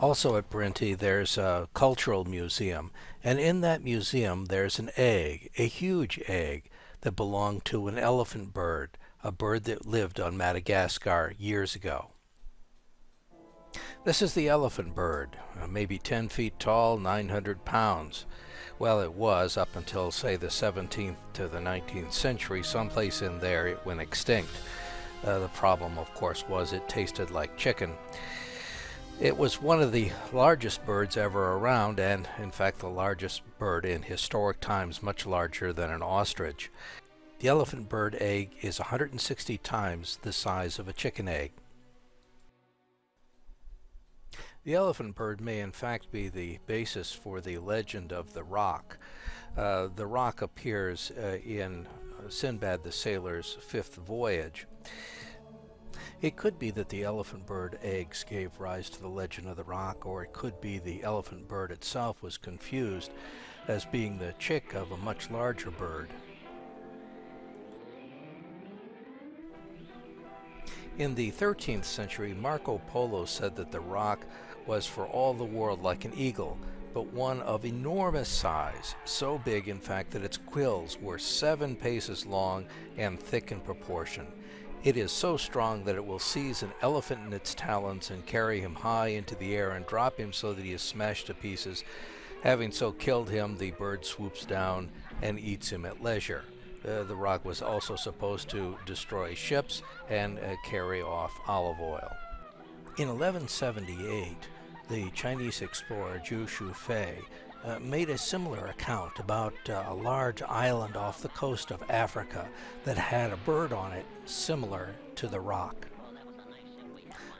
Also at Brinty, there's a cultural museum, and in that museum there's an egg, a huge egg, that belonged to an elephant bird, a bird that lived on Madagascar years ago. This is the elephant bird, maybe 10 feet tall, 900 pounds. Well, it was up until, say, the 17th to the 19th century. Someplace in there it went extinct. The problem, of course, was it tasted like chicken. It was one of the largest birds ever around, and in fact the largest bird in historic times, much larger than an ostrich. The elephant bird egg is 160 times the size of a chicken egg. The elephant bird may in fact be the basis for the legend of the rock. The rock appears in Sinbad the sailor's fifth voyage. It could be that the elephant bird eggs gave rise to the legend of the rock, or it could be the elephant bird itself was confused as being the chick of a much larger bird. In the 13th century, Marco Polo said that the rock was for all the world like an eagle, but one of enormous size, so big in fact that its quills were 7 paces long and thick in proportion. It is so strong that it will seize an elephant in its talons and carry him high into the air and drop him so that he is smashed to pieces. Having so killed him, the bird swoops down and eats him at leisure. The rock was also supposed to destroy ships and carry off olive oil. In 1178, the Chinese explorer Zhu Shufei made a similar account about a large island off the coast of Africa that had a bird on it similar to the rock.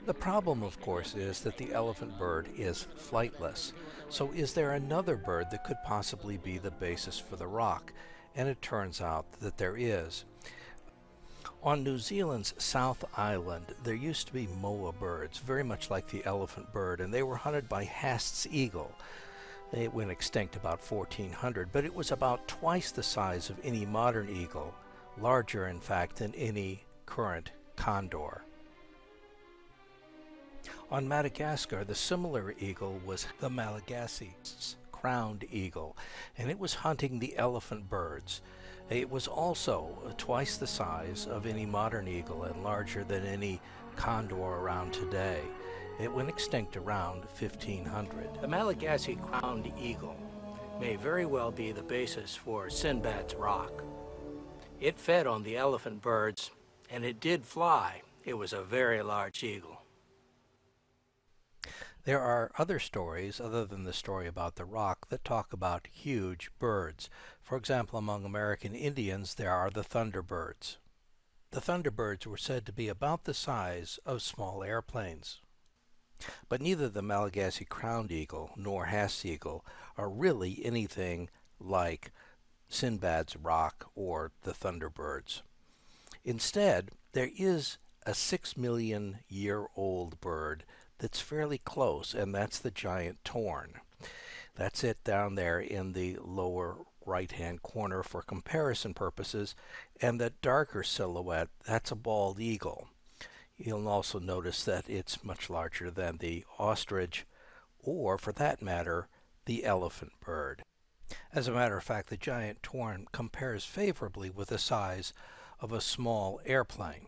The problem, of course, is that the elephant bird is flightless. So is there another bird that could possibly be the basis for the rock? And it turns out that there is. On New Zealand's South Island, there used to be moa birds, very much like the elephant bird, and they were hunted by Haast's eagle. It went extinct about 1400, but it was about twice the size of any modern eagle, larger in fact than any current condor. On Madagascar, the similar eagle was the Malagasy's crowned eagle, and it was hunting the elephant birds. It was also twice the size of any modern eagle and larger than any condor around today. It went extinct around 1500. The Malagasy crowned eagle may very well be the basis for Sinbad's rock. It fed on the elephant birds, and it did fly. It was a very large eagle. There are other stories, other than the story about the rock, that talk about huge birds. For example, among American Indians, there are the thunderbirds. The thunderbirds were said to be about the size of small airplanes. But neither the Malagasy crowned eagle nor Haast's eagle are really anything like Sinbad's rock or the thunderbirds. Instead, there is a 6 million-year-old bird that's fairly close, and that's the giant tern. That's it down there in the lower right-hand corner for comparison purposes, and that darker silhouette, that's a bald eagle. You'll also notice that it's much larger than the ostrich, or for that matter, the elephant bird. As a matter of fact, the giant tern compares favorably with the size of a small airplane.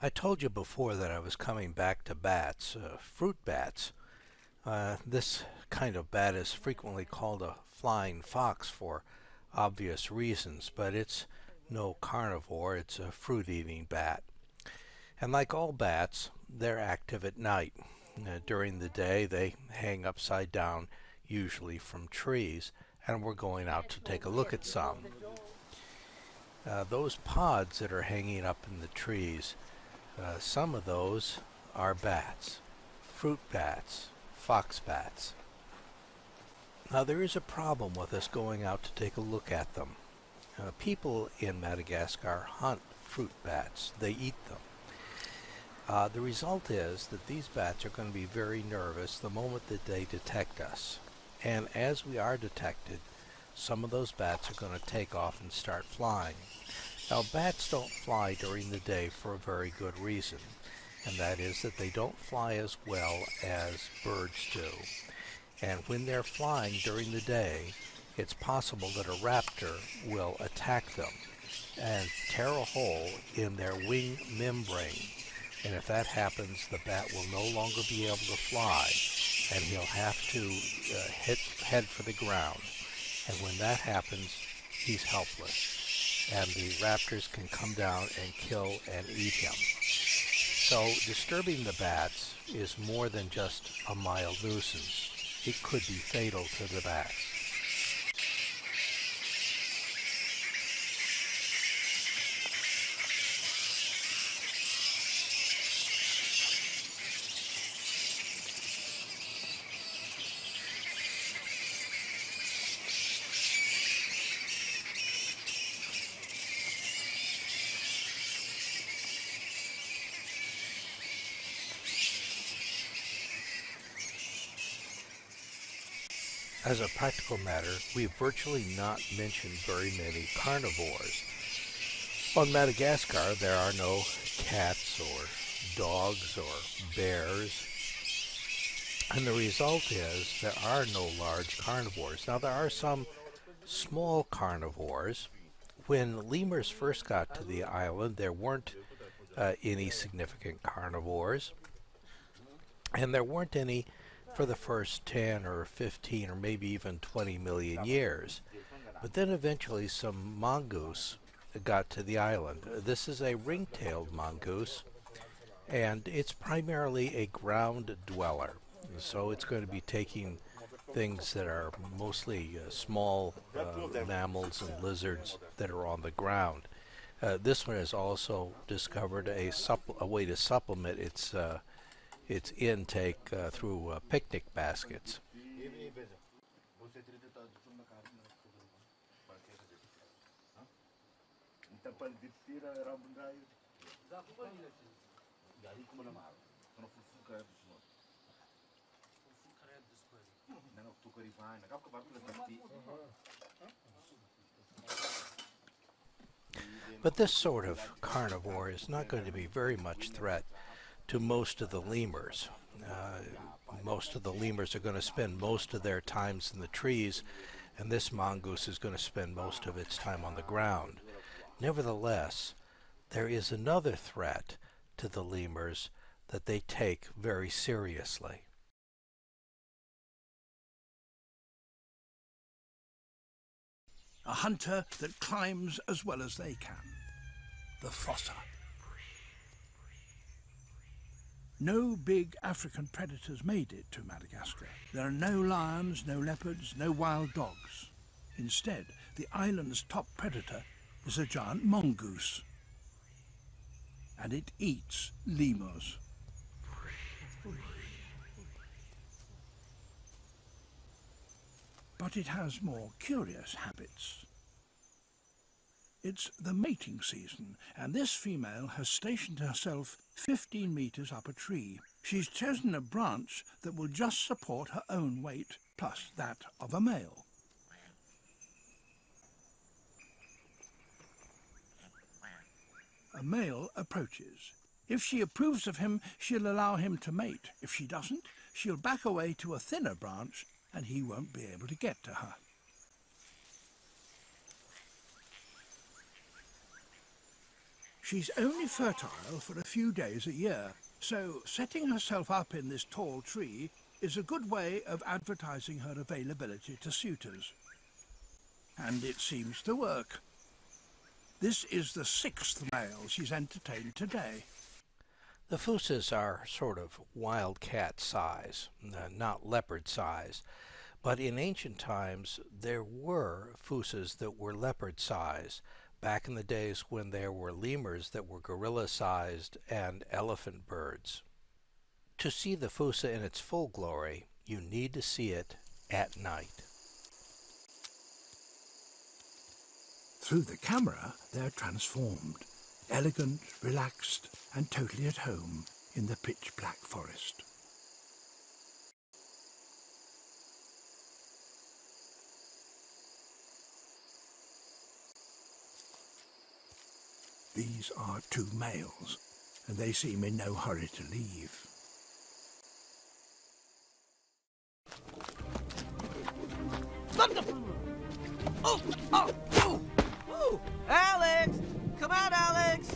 I told you before that I was coming back to bats, fruit bats. This kind of bat is frequently called a flying fox for obvious reasons, but it's no carnivore, it's a fruit-eating bat. And like all bats, they're active at night. During the day, they hang upside down, usually from trees, and we're going out to take a look at some. Those pods that are hanging up in the trees, some of those are bats, fruit bats, fox bats. Now there is a problem with us going out to take a look at them. People in Madagascar hunt fruit bats. They eat them. The result is that these bats are going to be very nervous the moment that they detect us. And as we are detected, some of those bats are going to take off and start flying. Now, bats don't fly during the day for a very good reason. and that is that they don't fly as well as birds do. And when they're flying during the day, it's possible that a raptor will attack them and tear a hole in their wing membrane. And if that happens, the bat will no longer be able to fly, and he'll have to head for the ground. And when that happens, he's helpless, and the raptors can come down and kill and eat him. So disturbing the bats is more than just a mild nuisance. It could be fatal to the bats. As a practical matter, we've virtually not mentioned very many carnivores. On Madagascar, there are no cats or dogs or bears, and the result is there are no large carnivores. Now, there are some small carnivores. When lemurs first got to the island, there weren't any significant carnivores, and there weren't any for the first 10 or 15 or maybe even 20 million years. But then eventually some mongoose got to the island. This is a ring-tailed mongoose, and it's primarily a ground dweller. So it's going to be taking things that are mostly small mammals and lizards that are on the ground. This one has also discovered a way to supplement its intake through picnic baskets. But this sort of carnivore is not going to be very much threat to most of the lemurs. Most of the lemurs are going to spend most of their times in the trees, and this mongoose is going to spend most of its time on the ground. Nevertheless, there is another threat to the lemurs that they take very seriously. A hunter that climbs as well as they can. The Foosa. No big African predators made it to Madagascar. There are no lions, no leopards, no wild dogs. Instead, the island's top predator is a giant mongoose. And it eats lemurs. But it has more curious habits. It's the mating season, and this female has stationed herself 15 meters up a tree. She's chosen a branch that will just support her own weight, plus that of a male. A male approaches. If she approves of him, she'll allow him to mate. If she doesn't, she'll back away to a thinner branch, and he won't be able to get to her. She's only fertile for a few days a year, so setting herself up in this tall tree is a good way of advertising her availability to suitors. And it seems to work. This is the 6th male she's entertained today. The Foosas are sort of wildcat size, not leopard size. But in ancient times, there were Foosas that were leopard size, back in the days when there were lemurs that were gorilla-sized and elephant birds. To see the Foosa in its full glory, you need to see it at night. Through the camera, they're transformed, elegant, relaxed, and totally at home in the pitch-black forest. These are 2 males, and they seem in no hurry to leave. Oh, oh, oh, oh. Alex! Come out, Alex!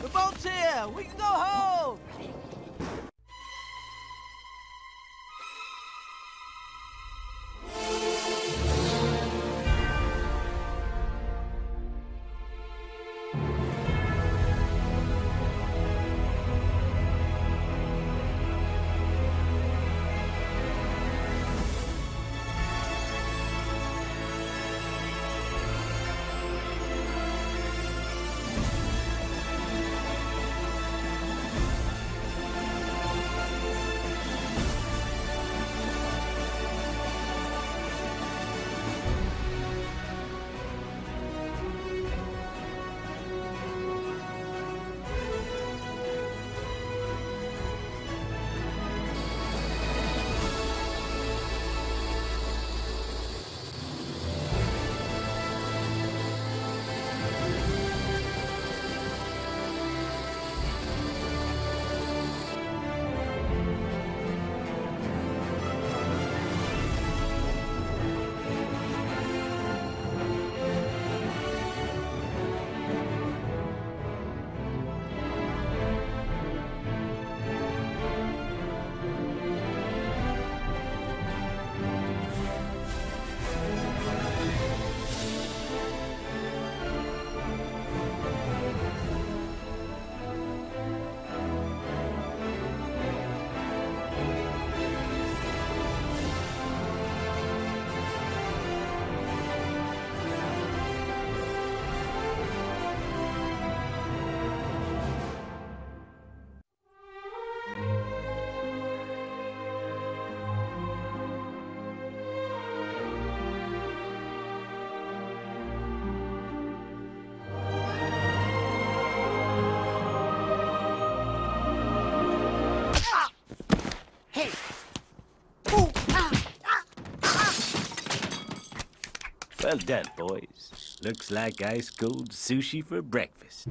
The boat's here! We can go home! Well done, boys. Looks like ice-cold sushi for breakfast.